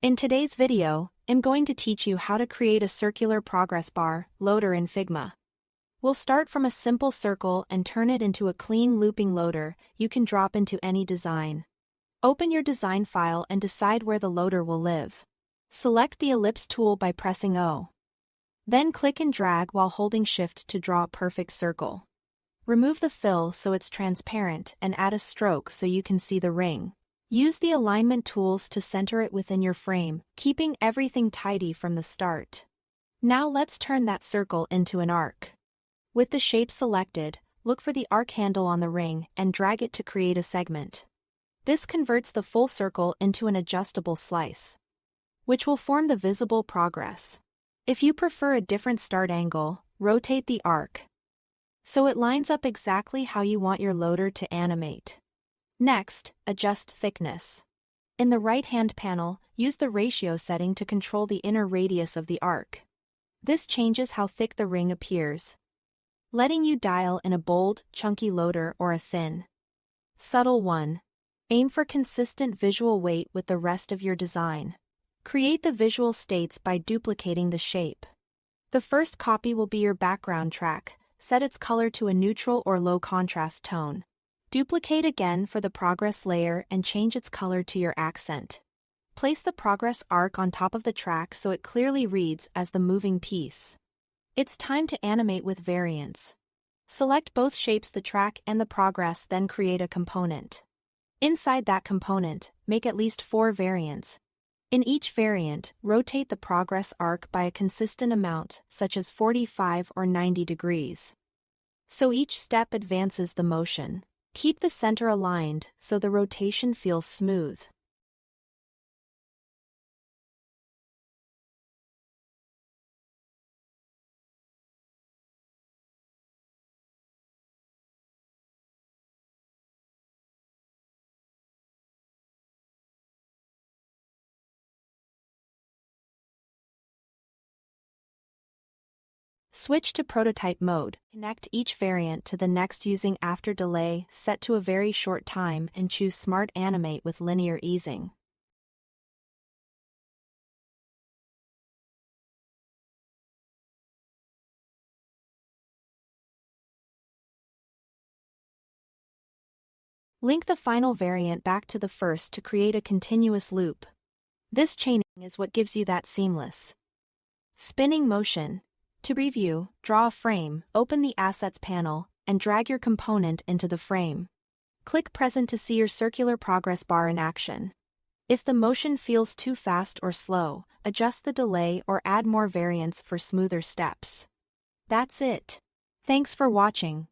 In today's video, I'm going to teach you how to create a circular progress bar loader in Figma. We'll start from a simple circle and turn it into a clean looping loader you can drop into any design. Open your design file and decide where the loader will live. Select the ellipse tool by pressing O. Then click and drag while holding Shift to draw a perfect circle. Remove the fill so it's transparent and add a stroke so you can see the ring. Use the alignment tools to center it within your frame, keeping everything tidy from the start. Now let's turn that circle into an arc. With the shape selected, look for the arc handle on the ring and drag it to create a segment. This converts the full circle into an adjustable slice, which will form the visible progress. If you prefer a different start angle, rotate the arc so it lines up exactly how you want your loader to animate. Next, adjust thickness. In the right-hand panel, use the ratio setting to control the inner radius of the arc. This changes how thick the ring appears, letting you dial in a bold, chunky loader or a thin, subtle one. Aim for consistent visual weight with the rest of your design. Create the visual states by duplicating the shape. The first copy will be your background track. Set its color to a neutral or low contrast tone. Duplicate again for the progress layer and change its color to your accent. Place the progress arc on top of the track so it clearly reads as the moving piece. It's time to animate with variants. Select both shapes, the track and the progress, then create a component. Inside that component, make at least 4 variants. In each variant, rotate the progress arc by a consistent amount, such as 45 or 90 degrees. So each step advances the motion. Keep the center aligned so the rotation feels smooth. Switch to prototype mode. Connect each variant to the next using after delay set to a very short time and choose Smart Animate with linear easing. Link the final variant back to the first to create a continuous loop. This chaining is what gives you that seamless spinning motion. To review, draw a frame, open the Assets panel, and drag your component into the frame. Click Present to see your circular progress bar in action. If the motion feels too fast or slow, adjust the delay or add more variants for smoother steps. That's it. Thanks for watching.